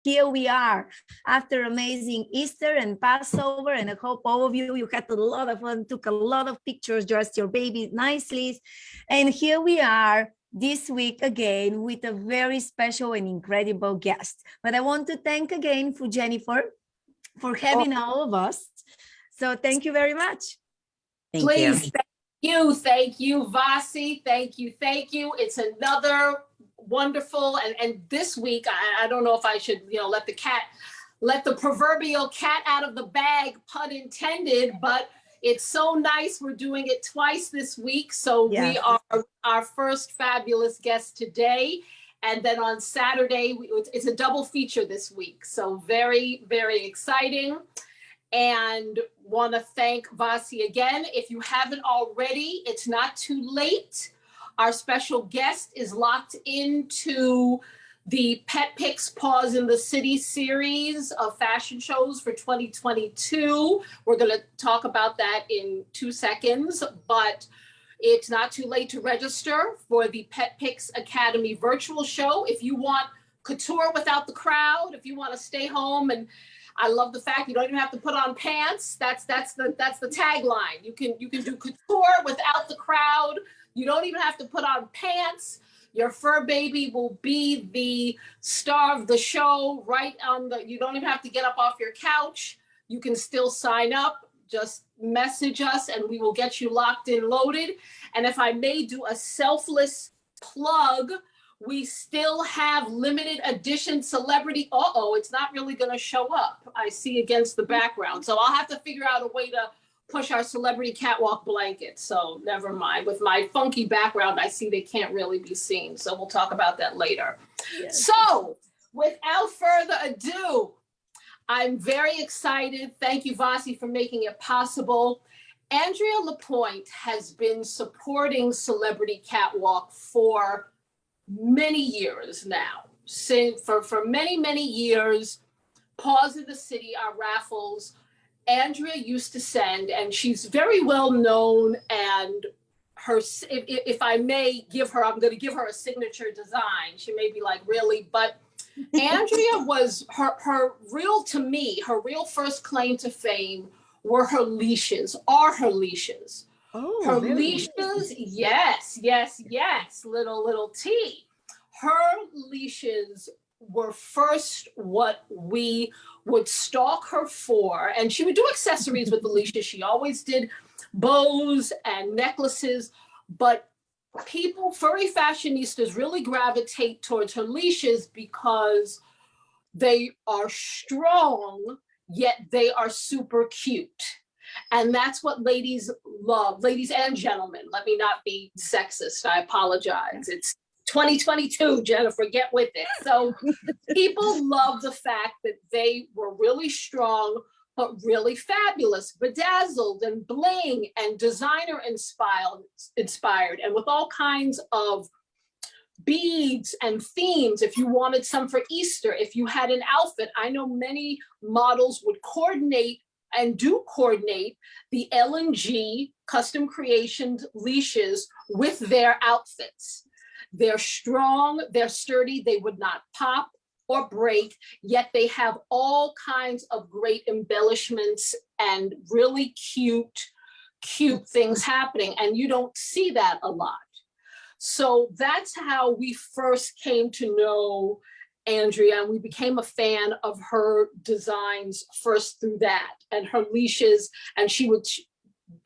here we are after amazing Easter and Passover, and I hope all of you had a lot of fun, took a lot of pictures, dressed your baby nicely. And here we are this week again with a very special and incredible guest. But I want to thank again for Jennifer for having all of us. So thank you very much. Please, thank you, Vasi, thank you. It's another wonderful, and this week, I don't know if I should, let the proverbial cat out of the bag, pun intended, but it's so nice. We're doing it twice this week. So we are our first fabulous guest today. And then on Saturday, it's a double feature this week. So very, very exciting. And want to thank Vasi again. If you haven't already, it's not too late. Our special guest is locked into the Petpix Paws in the City series of fashion shows for 2022. We're going to talk about that in 2 seconds, but it's not too late to register for the Petpix Academy virtual show. If you want couture without the crowd, if you want to stay home, and I love the fact you don't even have to put on pants. That's the tagline. You can do couture without the crowd. You don't even have to put on pants. Your fur baby will be the star of the show you don't even have to get up off your couch. You can still sign up. Just message us and we will get you locked in, loaded. And if I may do a selfless plug, we still have limited edition celebrity. It's not really going to show up. I see against the background. So I'll have to figure out a way to push our Celebrity Catwalk blanket. So never mind. With my funky background, I see they can't really be seen. So we'll talk about that later. Yes. So without further ado, I'm very excited. Thank you, Vasi, for making it possible. Andrea Lapoint has been supporting Celebrity Catwalk for many years now. For many, many years, Paws in the City, our raffles, Andrea used to send, and she's very well known, and if I may give her, I'm going to give her a signature design. She may be like, really? But Andrea was her real first claim to fame were her leashes, her leashes. Oh, her really? Leashes, yes, little T. Her leashes were first what we would stalk her for, and she would do accessories with the leashes. She always did bows and necklaces, but furry fashionistas really gravitate towards her leashes because they are strong, yet they are super cute. And that's what ladies love, ladies and gentlemen. Let me not be sexist, I apologize. It's 2022, Jennifer, get with it. So people love the fact that they were really strong, but really fabulous, bedazzled and bling and designer inspired, and with all kinds of beads and themes. If you wanted some for Easter, if you had an outfit, I know many models would coordinate and do coordinate the L&G custom creations leashes with their outfits. They're strong, they're sturdy, they would not pop or break, yet they have all kinds of great embellishments and really cute things happening. And you don't see that a lot. So that's how we first came to know Andrea, and we became a fan of her designs first through that and her leashes. And she would,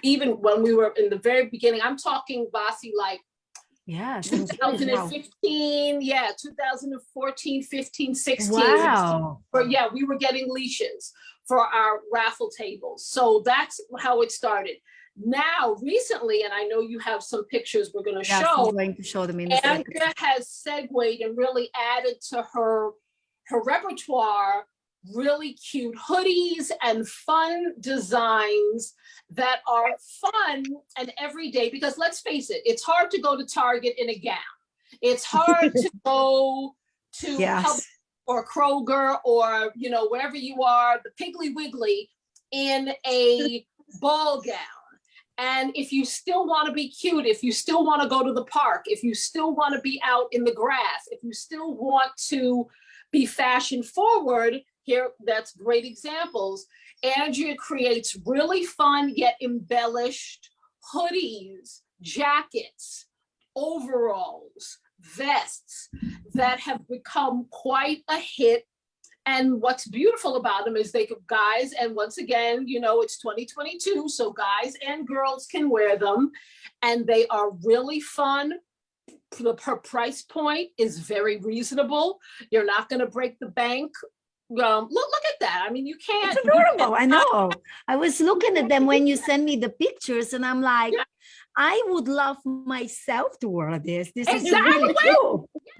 even when we were in the very beginning, I'm talking, Vasi, like 2015, 2014, 15, 16. Wow. But we were getting leashes for our raffle tables. So that's how it started. Now, recently, and I know you have some pictures we're going to show. I'm going to show them in a second. Andrea has segued and really added to her repertoire really cute hoodies and fun designs that are fun and everyday, because let's face it, it's hard to go to Target in a gown. It's hard to go to Publix or Kroger or, wherever you are, the Piggly Wiggly in a ball gown. And if you still want to be cute, if you still want to go to the park, if you still want to be out in the grass, if you still want to be fashion forward. Here, that's great examples. Andrea creates really fun yet embellished hoodies, jackets, overalls, vests that have become quite a hit. And what's beautiful about them is they give guys, and once again, you know, it's 2022, so guys and girls can wear them, and they are really fun. Her price point is very reasonable. You're not going to break the bank. Look at that. I mean, you can't. It's adorable. I know. I was looking at them when you send me the pictures, and I'm like, Yeah. I would love myself to wear this. This is Exactly. really cool. Yes,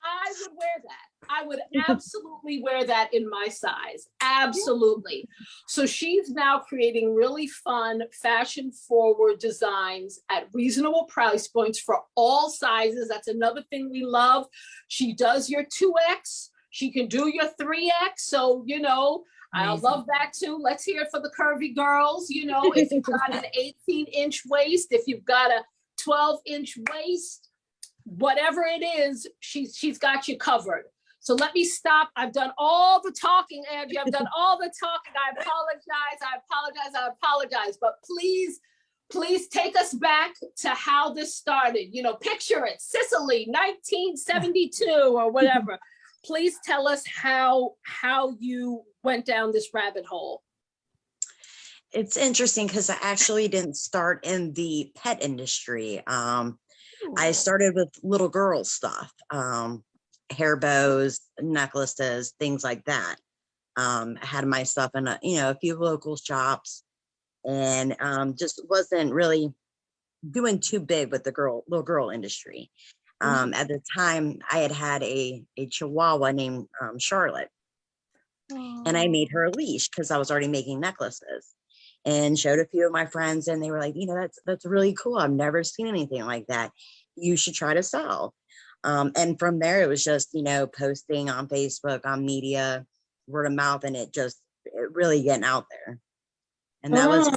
I would wear that. I would absolutely wear that in my size. Absolutely. So she's now creating really fun, fashion forward designs at reasonable price points for all sizes. That's another thing we love. She does your 2X. She can do your 3X. So, you know, I love that too. Let's hear it for the curvy girls. You know, if you've got an 18-inch waist, if you've got a 12-inch waist, whatever it is, she's got you covered. So let me stop. I've done all the talking, Andrea. I've done all the talking. I apologize. But please take us back to how this started. You know, picture it, Sicily, 1972 or whatever. Please tell us how you went down this rabbit hole. It's interesting because I actually didn't start in the pet industry. I started with little girl stuff, hair bows, necklaces, things like that. I had my stuff in a few local shops, and just wasn't really doing too big with the little girl industry. At the time, I had a Chihuahua named Charlotte, and I made her a leash because I was already making necklaces, and showed a few of my friends, and they were like, you know, that's really cool. I've never seen anything like that. You should try to sell. And from there, it was just, you know, posting on Facebook, on media, word of mouth, and it really getting out there. And that was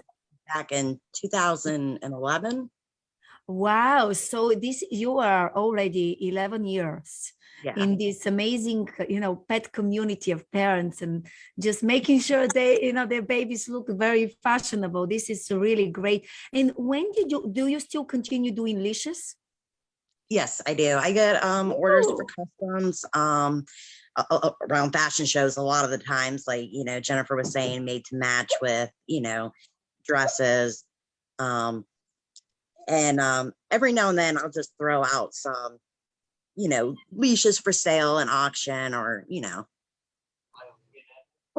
back in 2011. Wow. So you are already 11 years in this amazing, you know, pet community of parents, and just making sure their babies look very fashionable. This is really great. And when do you still continue doing leashes? Yes, I do. I get orders for customs around fashion shows a lot of the times, like, you know, Jennifer was saying, made to match with, you know, dresses. And every now and then I'll just throw out some, you know, leashes for sale and auction, or, you know.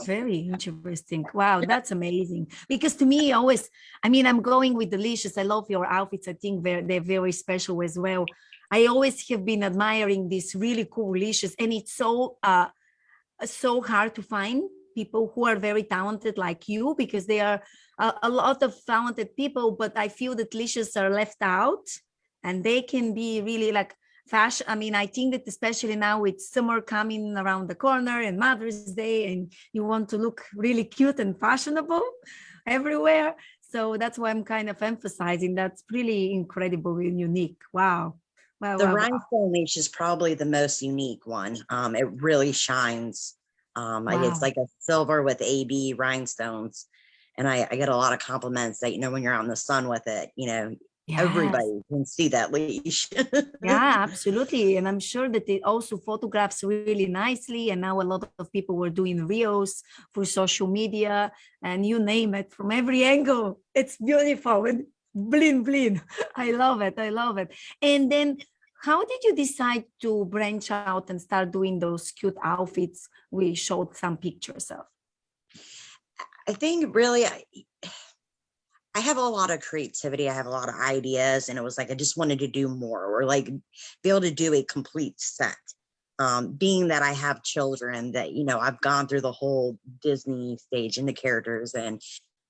Very interesting. Wow, that's amazing. Because to me, I'm going with the leashes. I love your outfits. I think they're very special as well. I always have been admiring these really cool leashes, and it's so hard to find people who are very talented like you, because there are a lot of talented people, but I feel that leashes are left out, and they can be really like fashion. I mean, I think that especially now with summer coming around the corner and Mother's Day, and you want to look really cute and fashionable everywhere. So that's why I'm kind of emphasizing. That's really incredible and unique. Wow. The rhinestone leash is probably the most unique one. It really shines. Like it's like a silver with AB rhinestones. And I get a lot of compliments that, you know, when you're out in the sun with it, you know, everybody can see that leash. Yeah, absolutely. And I'm sure that it also photographs really nicely. And now a lot of people were doing reels for social media, and you name it, from every angle. It's beautiful and bling, bling. I love it. And then how did you decide to branch out and start doing those cute outfits we showed some pictures of? I think really I have a lot of creativity. I have a lot of ideas, and it was like I just wanted to do more, or like be able to do a complete set. Being that I have children, that, you know, I've gone through the whole Disney stage and the characters, and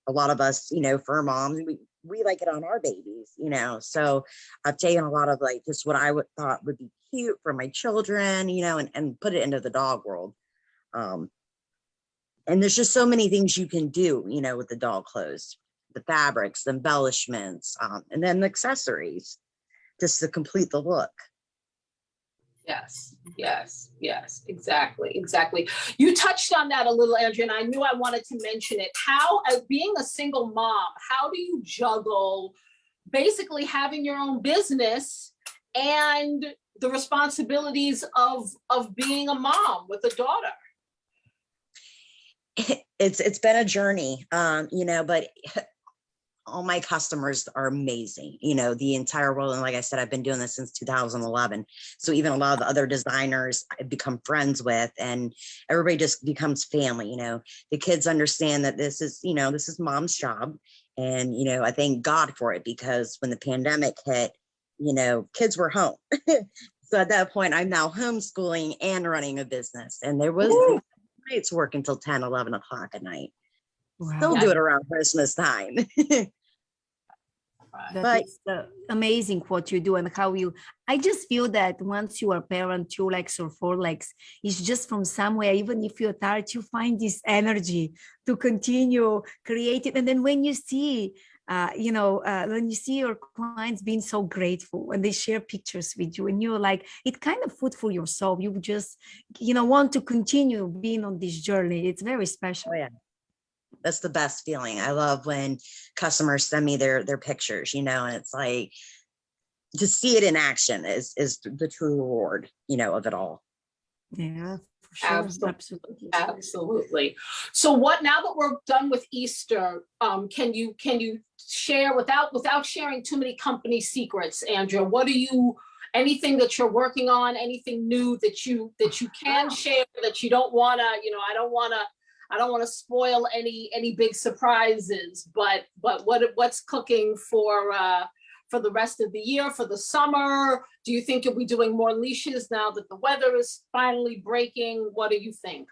a lot of us, you know, for moms, we like it on our babies, you know. So I've taken a lot of like just what I thought would be cute for my children, you know, and put it into the dog world. And there's just so many things you can do, you know, with the dog clothes, the fabrics, the embellishments, and then the accessories, just to complete the look. Yes, yes, yes, exactly, exactly. You touched on that a little, Andrea, and I knew I wanted to mention it. How, as being a single mom, how do you juggle basically having your own business and the responsibilities of being a mom with a daughter? It's been a journey, you know, but all my customers are amazing, you know, the entire world. And like I said, I've been doing this since 2011. So even a lot of the other designers I've become friends with, and everybody just becomes family. You know, the kids understand that this is, you know, this is mom's job. And, you know, I thank God for it, because when the pandemic hit, you know, kids were home. So at that point, I'm now homeschooling and running a business. And there was nights work until 10, 11 o'clock at night. Wow. Still do it around Christmas time. That But is amazing what you do and how you, I just feel that once you are parent, 2 legs or 4 legs, it's just from somewhere, even if you're tired, you find this energy to continue creating. And then when you see, you know, when you see your clients being so grateful when they share pictures with you, and you're like, it kind of food for your soul. You just, you know, want to continue being on this journey. It's very special. oh yeah, that's the best feeling. I love when customers send me their pictures, you know, and it's like, to see it in action is the true reward, you know, of it all. Yeah, for sure. Absolutely. Absolutely. So what, now that we're done with Easter, can you share, without sharing too many company secrets, Andrea, what do you, anything that you're working on, anything new that you can share, that you don't want to, you know, I don't want to spoil any big surprises, but what's cooking for the rest of the year, for the summer? Do you think you'll be doing more leashes now that the weather is finally breaking? What do you think?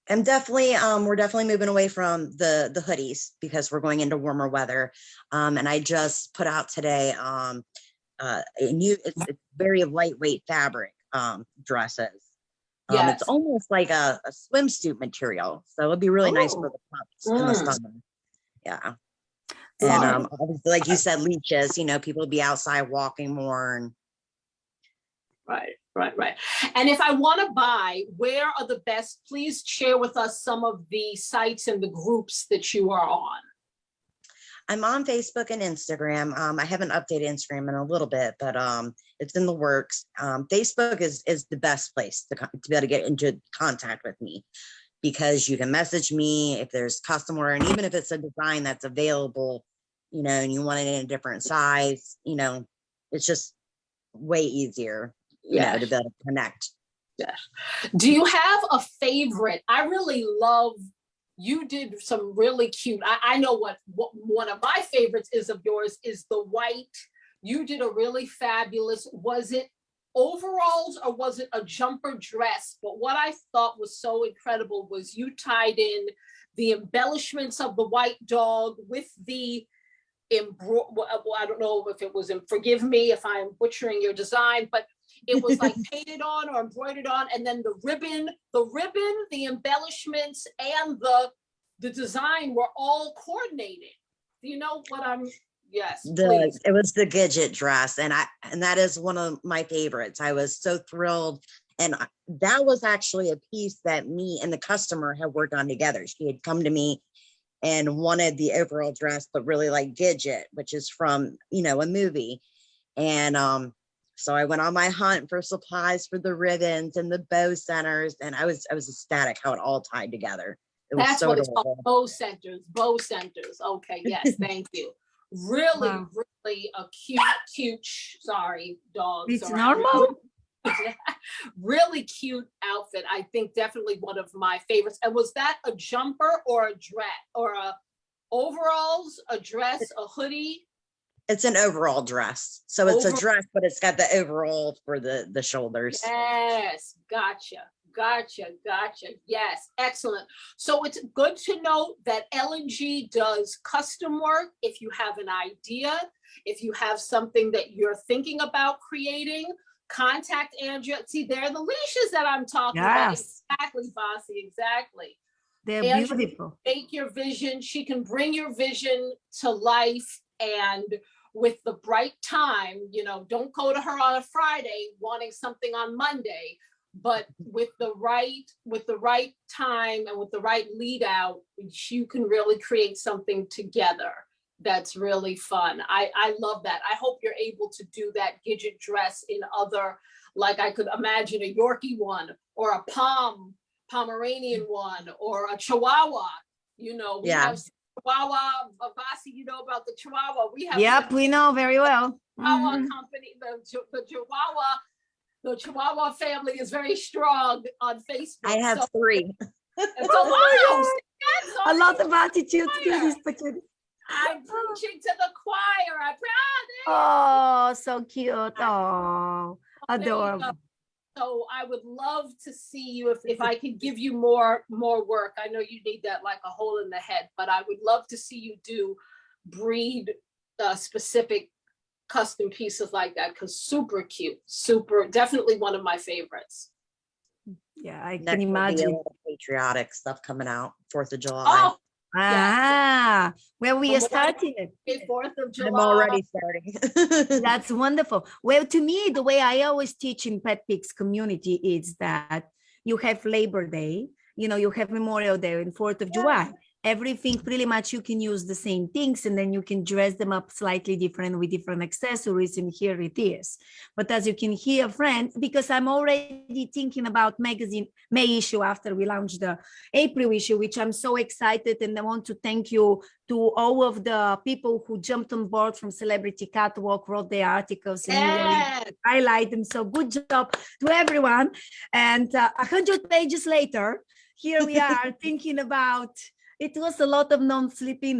I'm definitely, we're definitely moving away from the hoodies, because we're going into warmer weather. And I just put out today a new, it's very lightweight fabric dresses. Yes. It's almost like a swimsuit material, so it'd be really nice for the pups in the summer. Yeah. And obviously, like you said, leeches, you know, people will be outside walking more. And Right. And if I want to buy, where are the best? Please share with us some of the sites and the groups that you are on. I'm on Facebook and Instagram. I haven't updated Instagram in a little bit, but it's in the works. Facebook is the best place to be able to get into contact with me, because you can message me if there's customer, and even if it's a design that's available, you know, and you want it in a different size, you know, it's just way easier, you know, to be able to connect. Yeah. Do you have a favorite? I really love, you did some really cute, I know what one of my favorites is of yours is the white. You did a really fabulous, was it overalls or was it a jumper dress? But what I thought was so incredible was you tied in the embellishments of the white dog with the I don't know if it was in, forgive me if I'm butchering your design, but it was like painted on or embroidered on, and then the ribbon, the embellishments, and the design were all coordinated. Do you know what I'm? Yes, please. It was the Gidget dress, and that is one of my favorites. I was so thrilled, and that was actually a piece that me and the customer had worked on together. She had come to me and wanted the overall dress, but really like Gidget, which is from, you know, a movie. And so I went on my hunt for supplies for the ribbons and the bow centers, and I was ecstatic how it all tied together. That's so what it's called, bow centers. Okay, yes, thank you. Really, really a cute, sorry, dogs. It's normal. Really cute outfit. I think definitely one of my favorites. And was that a jumper or a dress or a overalls, a dress, a hoodie? It's an overall dress. So it's a dress, but it's got the overall for the shoulders. Yes, gotcha. Yes, excellent. So it's good to note that L&G does custom work. If you have an idea, if you have something that you're thinking about creating, contact Andrea. See, they're the leashes that I'm talking about. Exactly, Bossy, exactly. They're Andrea, beautiful. make your vision. She can bring your vision to life, and with the bright time, you know, don't go to her on a Friday wanting something on Monday, but with the right time and with the right lead out, you can really create something together that's really fun. I love that. I hope you're able to do that Gidget dress in other, like I could imagine a Yorkie one or a Pomeranian one or a Chihuahua. You know, we have Chihuahua, Vasi, you know about the Chihuahua. We have. Yep, we know very well. Chihuahua company, the Chihuahua family is very strong on Facebook. I have 3. A lot of attitude to this. I'm preaching to the choir. Oh, so cute. Oh, adorable. So I would love to see you if I could give you more work. I know you need that like a hole in the head, but I would love to see you do breed specific custom pieces like that, because super cute, super, definitely one of my favorites. Yeah, I can imagine. Patriotic stuff coming out 4th of July. Oh, Ah, where we are starting it. 4th of July. I'm already starting. That's wonderful. Well, to me, the way I always teach in Petpix community is that you have Labor Day, you know, you have Memorial Day and 4th of July. Everything pretty much you can use the same things, and then you can dress them up slightly different with different accessories, and here it is. But as you can hear, friends, because I'm already thinking about magazine May issue after we launch the April issue, which I'm so excited, and I want to thank you to all of the people who jumped on board from Celebrity Catwalk, wrote the articles, and really highlight them. So good job to everyone. And 100 pages later, here we are thinking about. It was a lot of non-sleeping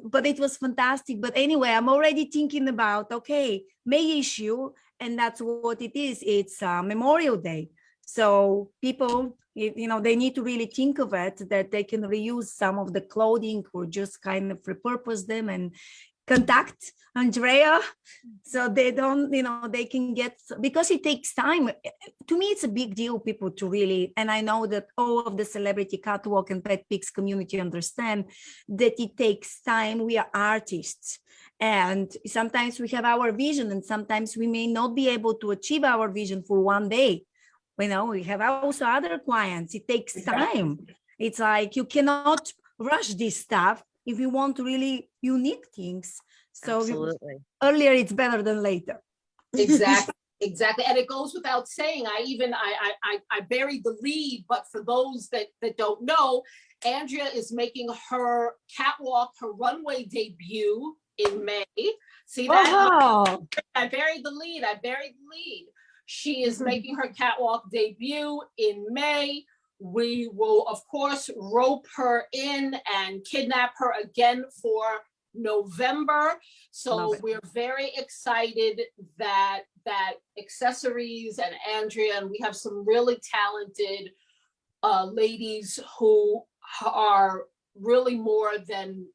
but it was fantastic. But anyway, I'm already thinking about, okay, May issue, and that's what it is. It's Memorial Day. So people, you know, they need to really think of it, that they can reuse some of the clothing or just kind of repurpose them and contact Andrea so they don't, you know, they can get, because it takes time. To me, it's a big deal, people, to really, and I know that all of the Celebrity Catwalk and Petpix community understand that it takes time. We are artists, and sometimes we have our vision, and sometimes we may not be able to achieve our vision for one day. You know, we have also other clients. It takes time. It's like you cannot rush this stuff if you want really unique things. So absolutely, earlier it's better than later. Exactly. And it goes without saying, I buried the lead, but for those that don't know, Andrea is making her catwalk, her runway debut in May. See that? Oh. I buried the lead. She is making her catwalk debut in May. We will, of course, rope her in and kidnap her again for November. So we're very excited that accessories and Andrea, and we have some really talented ladies who are really more than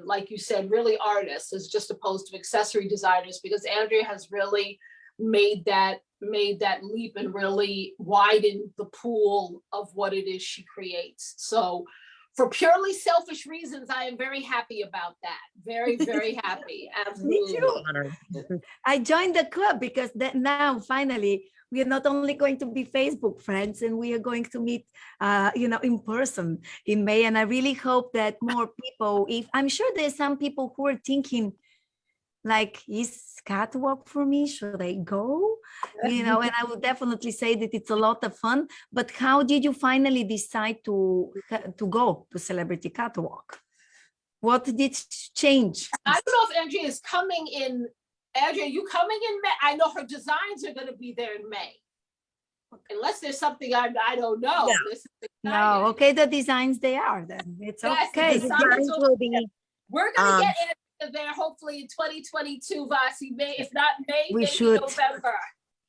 like you said, really artists, as just opposed to accessory designers, because Andrea has really made that leap and really widened the pool of what it is she creates. So for purely selfish reasons, I am very happy about that. Very, very happy. Absolutely. Me too. I joined the club because now finally we are not only going to be Facebook friends, and we are going to meet, you know, in person in May. And I really hope that more people, I'm sure there's some people who are thinking, like, is catwalk for me? Should I go? You know, and I will definitely say that it's a lot of fun. But how did you finally decide to go to Celebrity Catwalk? What did change? I don't know if Andrea is coming in. Andrea, you coming in May? I know her designs are going to be there in May. Unless there's something I don't know. No, okay, the designs they are then. It's okay. The designs will be. We're going to get there hopefully in 2022, Vasi. May, if not May, we maybe should. November.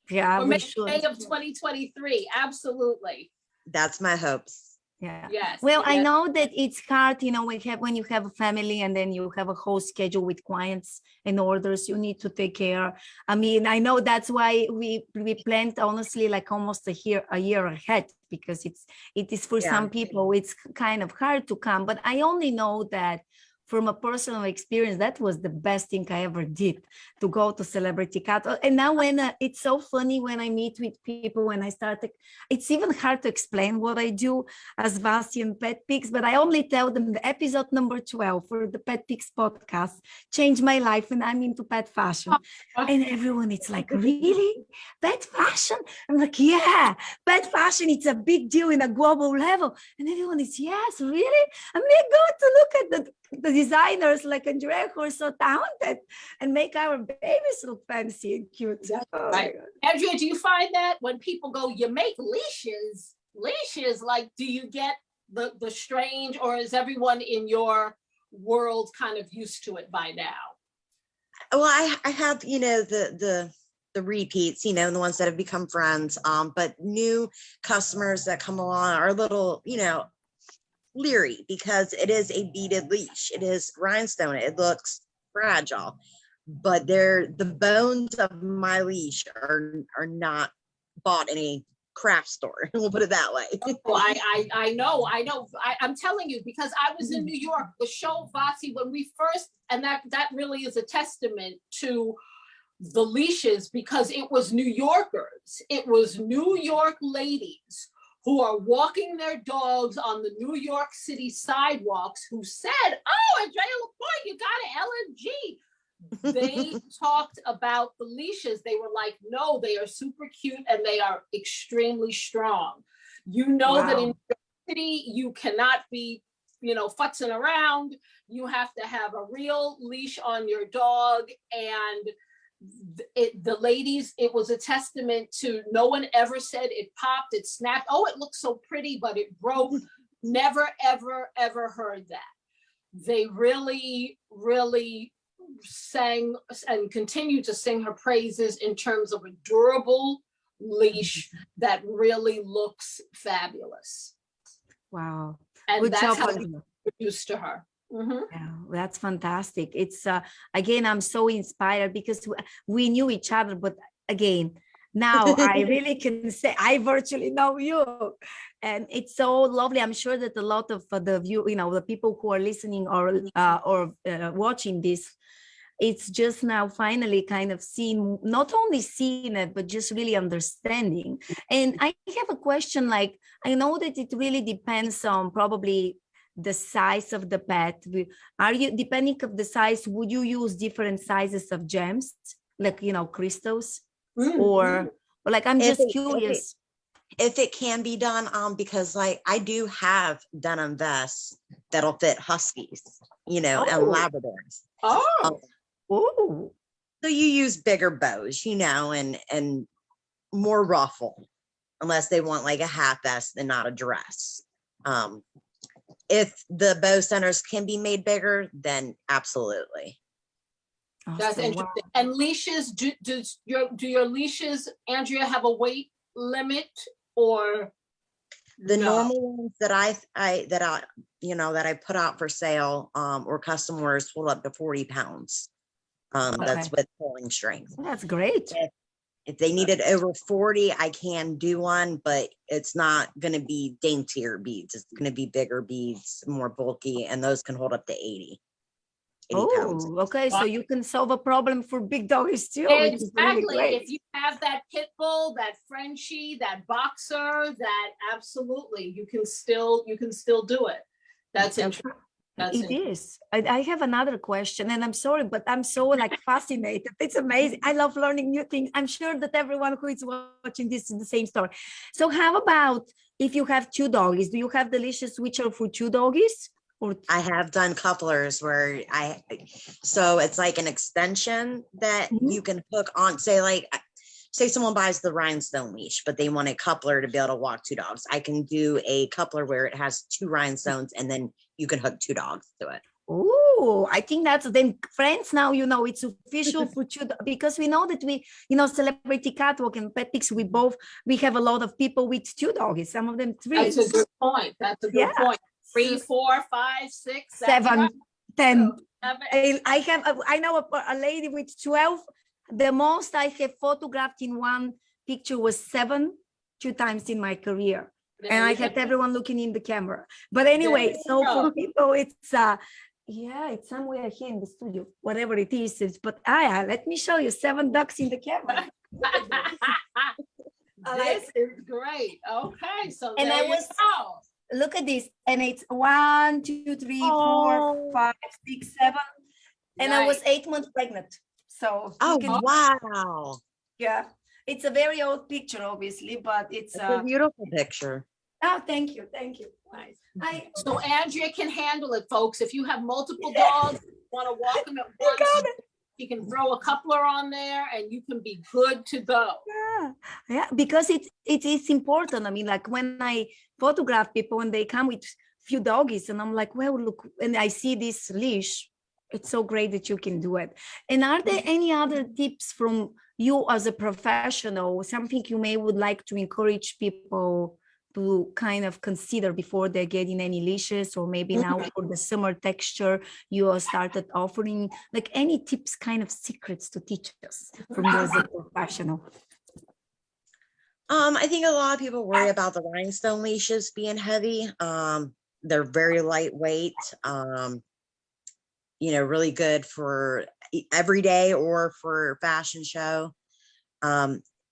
Yeah, or we May should. May of 2023. Absolutely. That's my hopes. Yeah. Yes. Well, yes. I know that it's hard, you know, when you have a family and then you have a whole schedule with clients and orders you need to take care. I mean, I know that's why we planned honestly like almost a year ahead, because it is for some people it's kind of hard to come. But I only know that from a personal experience, that was the best thing I ever did, to go to Celebrity Catwalk. And now when it's so funny when I meet with people, when I started, it's even hard to explain what I do as Vasi and Petpix, but I only tell them the episode number 12 for the Petpix podcast changed my life, and I'm into pet fashion. And everyone, it's like, really? Pet fashion? I'm like, yeah, pet fashion, it's a big deal in a global level. And everyone is, yes, really? And we go to look at the designers like Andrea, who are so talented and make our babies look fancy and cute. That's Oh right. Andrea, do you find that when people go, you make leashes, like, do you get the strange, or is everyone in your world kind of used to it by now? Well, I have, you know, the repeats, you know, the ones that have become friends, but new customers that come along are a little, you know, leery, because it is a beaded leash. It is rhinestone. It looks fragile, but the bones of my leash are not bought in a craft store. We'll put it that way. Oh, I know. I'm telling you, because I was in New York, the show Vasi, when we first, and that really is a testament to the leashes, because it was New Yorkers. It was New York ladies who are walking their dogs on the New York City sidewalks who said, oh, Andrea Lapoint, you got an L&G. They talked about the leashes. They were like, no, they are super cute and they are extremely strong. You know, that in New York City, you cannot be, you know, futzing around. You have to have a real leash on your dog. And the ladies, it was a testament to, no one ever said it popped, it snapped, oh, it looks so pretty, but it broke. Never, ever, ever heard that. They really, really sang and continue to sing her praises in terms of a durable leash that really looks fabulous. wow. And Good that's job how on we you. introduced to her. Mm-hmm. Yeah, that's fantastic. It's again, I'm so inspired because we knew each other, but again, now I really can say I virtually know you, and it's so lovely. I'm sure that a lot of the people who are listening or watching this, it's just now finally kind of seeing, not only seeing it, but just really understanding. And I have a question, like, I know that it really depends on probably the size of the pet. Are you, depending of the size, would you use different sizes of gems, like, you know, crystals? Mm-hmm. Or like, I'm just curious. If it can be done, because like I do have denim vests that'll fit huskies, you know, and Labradors. Oh, so you use bigger bows, you know, and more ruffle, unless they want like a half vest and not a dress. If the bow centers can be made bigger, then absolutely. That's interesting. Wow. And leashes, do your leashes, Andrea, have a weight limit, or the normal ones that I put out for sale or custom orders hold up to 40 pounds. That's with pulling strength. That's great. If they needed over 40, I can do one, but it's not going to be daintier beads. It's going to be bigger beads, more bulky, and those can hold up to 80 pounds. Okay. So you can solve a problem for big doggies too. Exactly. Really, if you have that pit bull, that Frenchie, that boxer, that absolutely, you can still do it. That's interesting. It is. I have another question, and I'm sorry, but I'm so like fascinated. It's amazing. I love learning new things. I'm sure that everyone who is watching this is the same story. So how about if you have two doggies? Do you have the leashes which are for two doggies? Or I have done couplers where so it's like an extension that you can hook on, say someone buys the rhinestone leash, but they want a coupler to be able to walk two dogs. I can do a coupler where it has two rhinestones and then you can hook two dogs to it. Oh, I think that's then, friends, now you know it's official for two, because we know that Celebrity Catwalk and Petpix, we have a lot of people with two doggies, some of them three. That's a good point. That's a good point. 3, 4, 5, 6, 7, 10. I know a lady with 12. The most I have photographed in one picture was 7, 2 times in my career. And I had everyone looking in the camera. But anyway, so for people, it's Yeah, it's somewhere here in the studio, whatever it is. But let me show you 7 ducks in the camera. This is great. Okay, so And there I you was go. look at this, and it's 1, 2, 3, 4, Oh. 5, 6, 7, and I was Nice. 8 months pregnant. So Oh, you can, wow. yeah, it's a very old picture, obviously, but it's It's a beautiful picture. oh, thank you, thank you. Nice. I So Andrea can handle it, folks. If you have multiple dogs, want to walk them at once, you can throw a coupler on there and you can be good to go. yeah, because it is important. I mean, like when I photograph people and they come with few doggies, and I'm like, well, look, and I see this leash. It's so great that you can do it. And are there any other tips from you as a professional, something you may would like to encourage people to kind of consider before they're getting any leashes, or maybe now for the summer texture, you all started offering like any tips, kind of secrets to teach us from you as a professional? I think a lot of people worry about the rhinestone leashes being heavy. They're very lightweight. Really good for every day or for fashion show.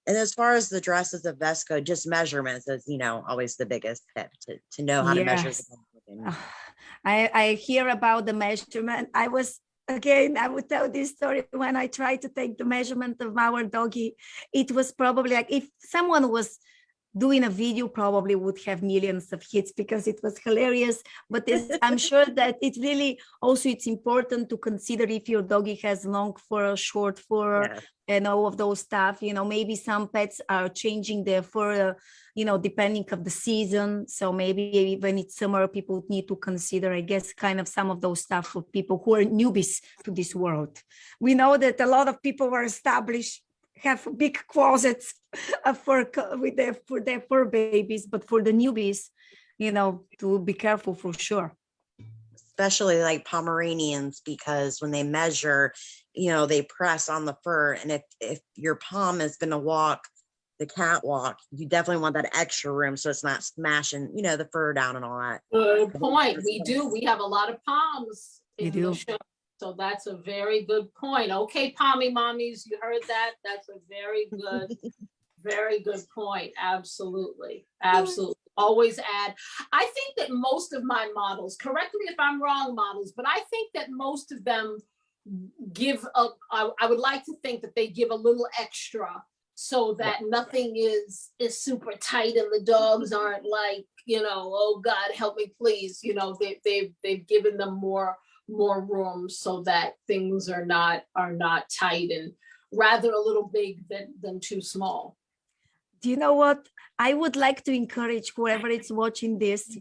And as far as the dresses of Vesco, just measurements is, always the biggest tip to know how to measure the dog. I hear about the measurement. I would tell this story when I tried to take the measurement of our doggy. It was probably like if someone was doing a video, probably would have millions of hits because it was hilarious. But I'm sure that it really also it's important to consider if your doggy has long fur, short fur, and all of those stuff. Maybe some pets are changing their fur, depending of the season. So maybe when it's summer, people need to consider, I guess, kind of some of those stuff for people who are newbies to this world. We know that a lot of people were established, have big closets for their fur babies, but for the newbies, to be careful for sure. Especially like Pomeranians, because when they measure, they press on the fur, and if your Pom is going to walk the catwalk, you definitely want that extra room so it's not smashing, the fur down and all that. Good point. We have a lot of Poms in the show. So that's a very good point. Okay, Pommy mommies, you heard that? That's a very good point. Absolutely. Absolutely. Always add. I think that most of my models, correct me if I'm wrong, models, but I think that most of them give I would like to think that they give a little extra so that nothing is super tight and the dogs aren't like, oh God, help me please. They've given them more room so that things are not tight and rather a little big than too small. Do you know what? I would like to encourage whoever is watching this,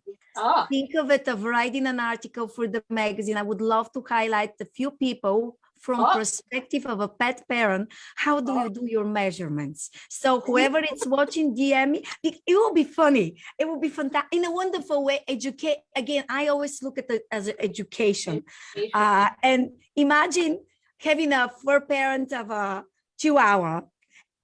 think of it of writing an article for the magazine. I would love to highlight a few people from perspective of a pet parent. How do you do your measurements? So whoever is watching, DM me. It will be funny. It will be fantastic in a wonderful way. Educate again. I always look at it as an education. And imagine having a fur parent of a Chihuahua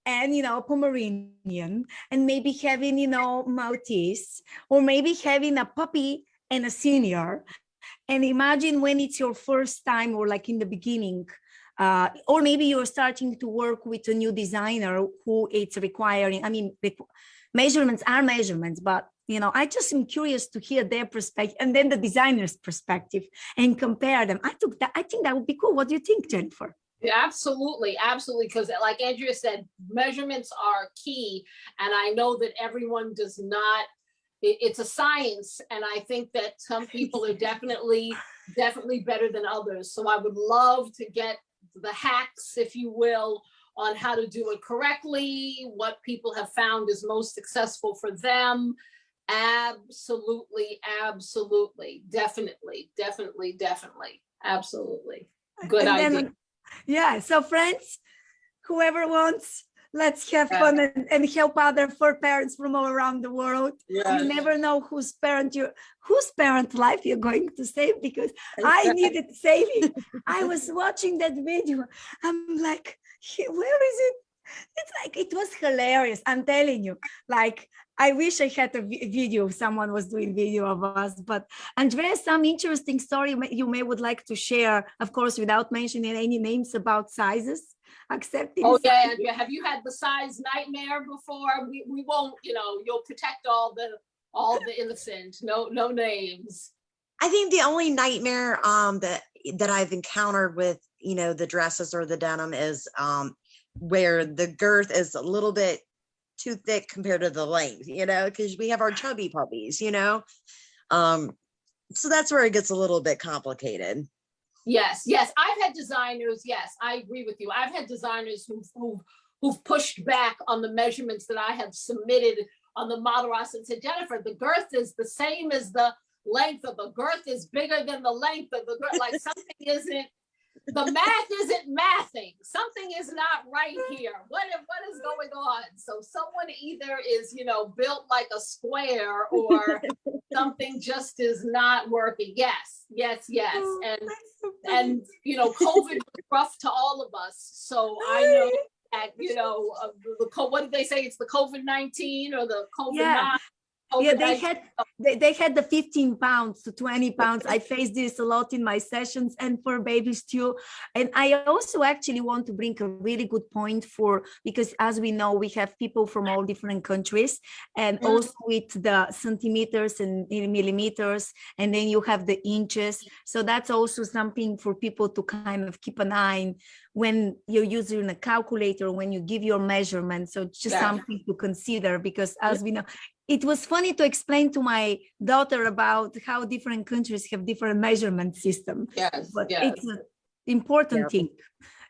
and, Pomeranian, and maybe having, Maltese, or maybe having a puppy and a senior. And imagine when it's your first time, or like in the beginning, or maybe you're starting to work with a new designer who it's requiring. I mean, measurements are measurements, but I just am curious to hear their perspective and then the designer's perspective and compare them. I think that would be cool. What do you think, Jennifer? Yeah, absolutely. Because like Andrea said, measurements are key. And I know that everyone does not, it's a science. And I think that some people are definitely better than others. So I would love to get the hacks, if you will, on how to do it correctly, what people have found is most successful for them. Absolutely. Definitely. Absolutely. Good idea. Yeah. So friends, whoever wants, let's have fun and help other fur parents from all around the world. You never know whose parent life you're going to save, because I needed saving. I was watching that video. I'm like, where is it? It's like, it was hilarious. I'm telling you, like, I wish I had a video. Someone was doing video of us, but Andrea, some interesting story you may would like to share, of course, without mentioning any names about sizes, accepting. Oh yeah, Andrea, have you had the size nightmare before? We won't, you'll protect all the innocent. No names. I think the only nightmare that I've encountered with, the dresses or the denim is where the girth is a little bit too thick compared to the length, because we have our chubby puppies, so that's where it gets a little bit complicated. Yes, I've had designers. Yes, I agree with you. I've had designers who've pushed back on the measurements that I have submitted on the model roster and said, Jennifer, the girth is the same as the length, or the girth is bigger than the length of the girth. Like the math isn't mathing. Something is not right here. What is going on? So someone either is, built like a square, or something just is not working. Yes. And COVID was rough to all of us. So I know that, what did they say? It's the COVID-19 or the COVID-9. Yeah, they had the 15 pounds to 20 pounds. I face this a lot in my sessions and for babies too. And I also actually want to bring a really good point because as we know, we have people from all different countries, and also with the centimeters and millimeters, and then you have the inches. So that's also something for people to kind of keep an eye on when you're using a calculator, when you give your measurements. So it's just something to consider, because as we know, it was funny to explain to my daughter about how different countries have different measurement systems. But it's an important thing.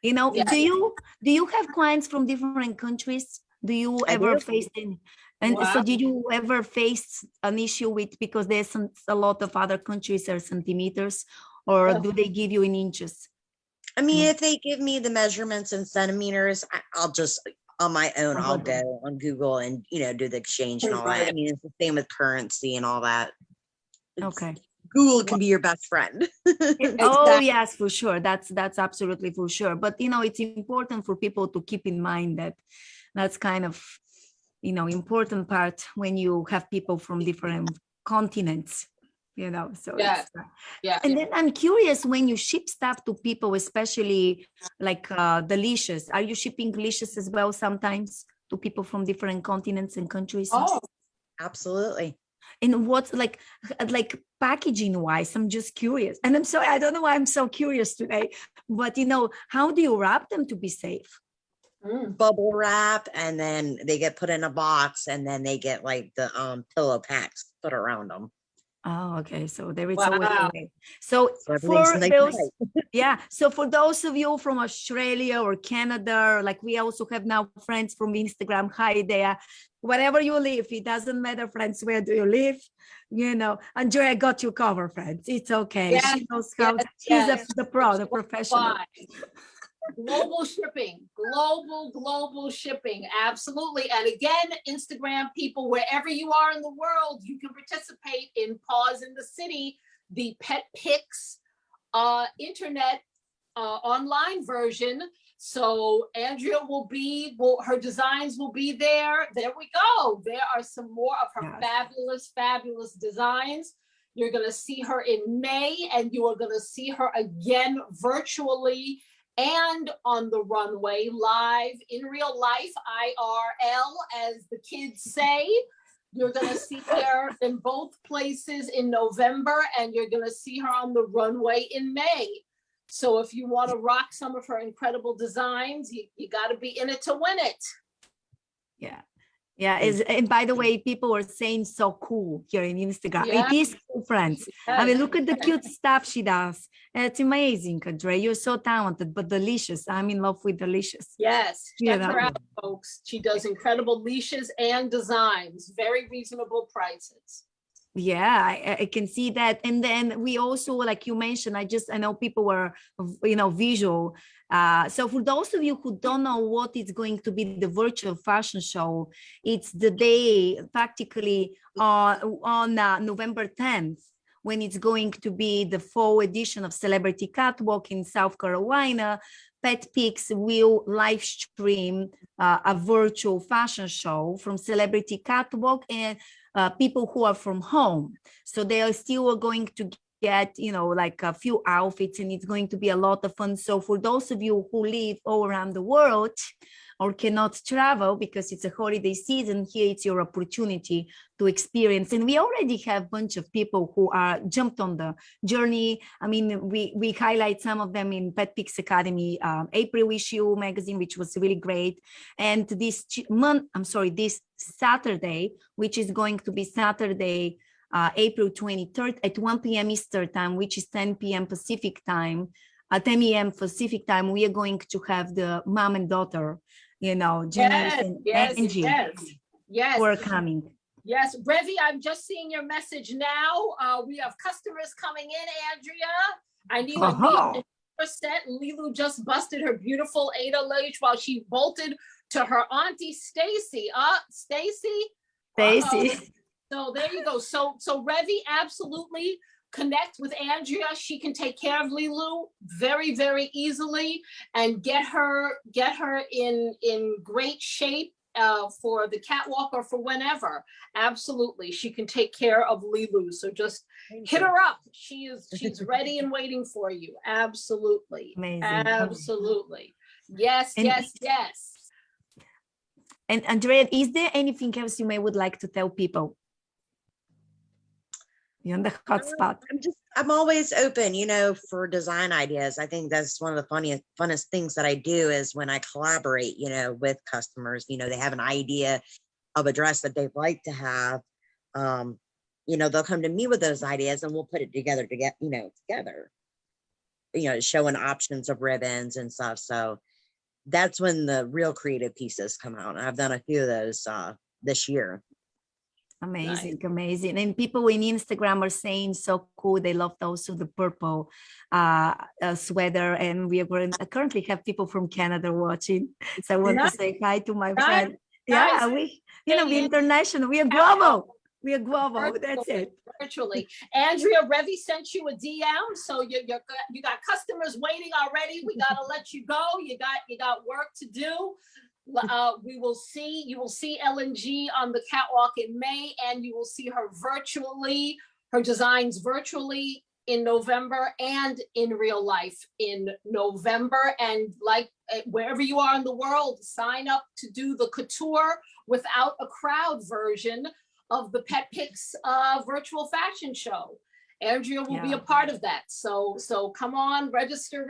Do you have clients from different countries? Do you ever face any? And so did you ever face an issue with, because there's a lot of other countries are centimeters, or do they give you in inches? I mean, if they give me the measurements in centimeters, I'll just, on my own, I'll go on Google and, do the exchange and all that. I mean, it's the same with currency and all that. Okay. Google can be your best friend. Oh, yes, for sure. That's absolutely for sure. But, it's important for people to keep in mind that that's kind of, important part when you have people from different continents. So and then I'm curious, when you ship stuff to people, especially like the leashes, are you shipping leashes as well sometimes to people from different continents and countries? Oh, absolutely. And what's like packaging wise, I'm just curious, and I'm sorry, I don't know why I'm so curious today, but how do you wrap them to be safe? Bubble wrap, and then they get put in a box, and then they get like the pillow packs put around them. Oh, okay. So there is always a way. So for those, so for those of you from Australia or Canada, like we also have now friends from Instagram. Hi there. Wherever you live, it doesn't matter, friends, where do you live? Andrea got you covered, friends. It's okay. Yes, she knows how. She's the professional. Global shipping. Absolutely. And again, Instagram people, wherever you are in the world, you can participate in Paws in the City, the Petpix internet online version. So Andrea her designs will be there. There we go. There are some more of her fabulous designs. You're going to see her in May, and you are going to see her again virtually and on the runway, live in real life, IRL, as the kids say. You're going to see her in both places in November, and you're going to see her on the runway in May. So if you want to rock some of her incredible designs, you got to be in it to win it. And by the way, people are saying so cool here in Instagram. It is cool, friends. I mean, look at the cute stuff she does. It's amazing, Andrea. You're so talented, but delicious. I'm in love with delicious. Yes, check her out, folks. She does incredible leashes and designs, very reasonable prices. Yeah, I can see that. And then we also, like you mentioned, I know people were, visual. So for those of you who don't know what is going to be the virtual fashion show, it's the day practically on November 10th when it's going to be the fall edition of Celebrity Catwalk in South Carolina, Petpix will live stream a virtual fashion show from Celebrity Catwalk and people who are from home. So they are still going to get, you know, like a few outfits, and it's going to be a lot of fun. So for those of you who live all around the world or cannot travel because it's a holiday season, here it's your opportunity to experience. And we already have a bunch of people who are jumped on the journey. I mean, we highlight some of them in Petpix Academy April issue magazine, which was really great. And this this Saturday, which is going to be Saturday, April 23rd at 1 p.m. Eastern time, which is 10 p.m. Pacific time, 10 a.m. Pacific time, we are going to have the mom and daughter, you know, Janice and Angie, who are coming. Yes, Revi, I'm just seeing your message now. We have customers coming in, Andrea. I need a set. Lilu just busted her beautiful Ada lace while she bolted to her auntie Stacy. Stacy. So there you go. So Revi, absolutely connect with Andrea. She can take care of Lilu very, very easily and get her in great shape for the catwalk or for whenever. Absolutely, she can take care of Lilu. So just hit her up. She's ready and waiting for you. Absolutely. Amazing. Absolutely. Yes, yes. And Andrea, is there anything else you would like to tell people? You're on the hot spot. I'm always open, you know, for design ideas. I think that's one of the funnest things that I do is when I collaborate, you know, with customers. You know, they have an idea of a dress that they'd like to have. You know, they'll come to me with those ideas and we'll put it together to get, you know, showing options of ribbons and stuff. So that's when the real creative pieces come out. And I've done a few of those this year. Amazing, nice. Amazing. And people in Instagram are saying so cool. They loved also the purple sweater. And we are going to currently have people from Canada watching. So I want to say hi to my friend. Yeah, we, you know, we're international. We are global. We are global. Virtually, that's it. Virtually. Andrea, Revi sent you a DM. So you got customers waiting already. We got to let you go. You got work to do. You will see L&G on the catwalk in May, and you will see her virtually, her designs virtually in November and in real life in November. And like wherever you are in the world, sign up to do the couture without a crowd version of the Petpix virtual fashion show. Andrea will be a part of that. So come on, register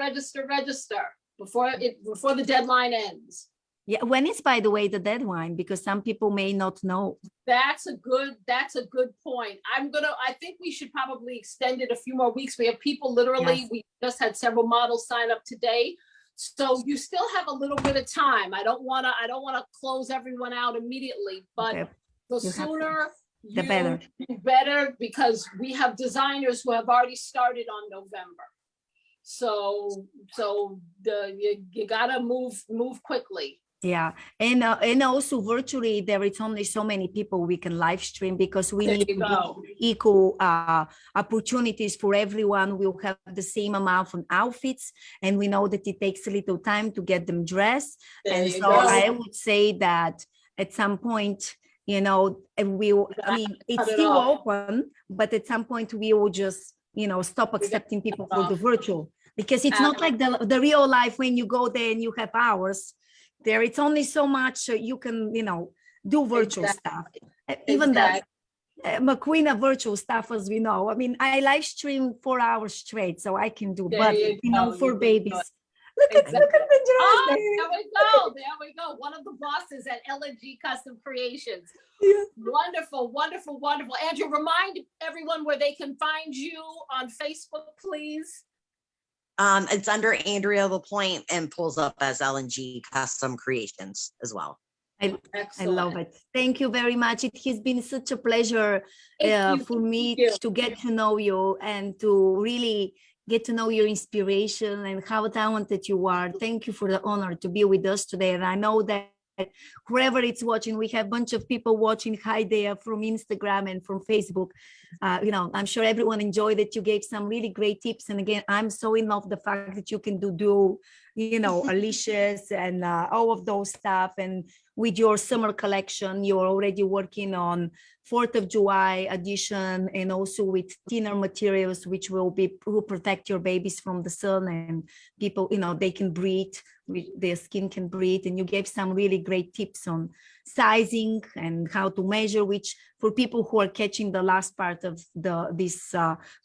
before the deadline ends. Yeah, when is, by the way, the deadline? Because some people may not know. That's a good point. I think we should probably extend it a few more weeks. We have people literally, we just had several models sign up today. So you still have a little bit of time. I don't wanna close everyone out immediately, but the sooner the better. Better, because we have designers who have already started on November. So you gotta move quickly. Yeah, and also virtually there is only so many people we can live stream because we need equal opportunities for everyone. We'll have the same amount of outfits, and we know that it takes a little time to get them dressed. And so I would say that at some point, you know, it's still open, but at some point we will just, you know, stop accepting people for the virtual, because it's not like the real life when you go there and you have hours. There, it's only so much you can, you know, do virtual stuff. Even the McQueen of virtual stuff, as we know. I mean, I live stream 4 hours straight, so I can do. But you know, for babies, look at the dress. There we go. One of the bosses at L&G Custom Creations. Yeah. Wonderful. Andrew, remind everyone where they can find you on Facebook, please. It's under Andrea Lapoint and pulls up as L&G Custom Creations as well. I love it. Thank you very much. It has been such a pleasure for me to get to know you and to really get to know your inspiration and how talented you are. Thank you for the honor to be with us today. And I know that whoever it's watching. We have a bunch of people watching. Hi there from Instagram and from Facebook. I'm sure everyone enjoyed that you gave some really great tips. And again, I'm so in love with the fact that you can do Alicia's and all of those stuff. And with your summer collection, you're already working on 4th of July edition, and also with thinner materials, which will protect your babies from the sun, and people, they can breathe, their skin can breathe. And you gave some really great tips on sizing and how to measure, which for people who are catching the last part of this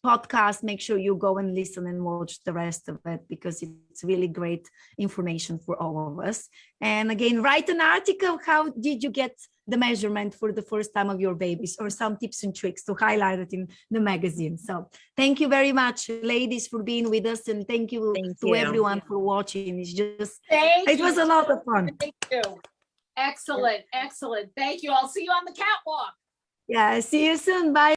podcast, make sure you go and listen and watch the rest of it, because it's really great information for all of us. And again, write an article. How did you get the measurement for the first time of your babies, or some tips and tricks to highlight it in the magazine. So thank you very much, ladies, for being with us, and thank you to everyone for watching. It's just, it was a lot of fun. Thank you. Excellent. Thank you. I'll see you on the catwalk. Yeah, see you soon. Bye.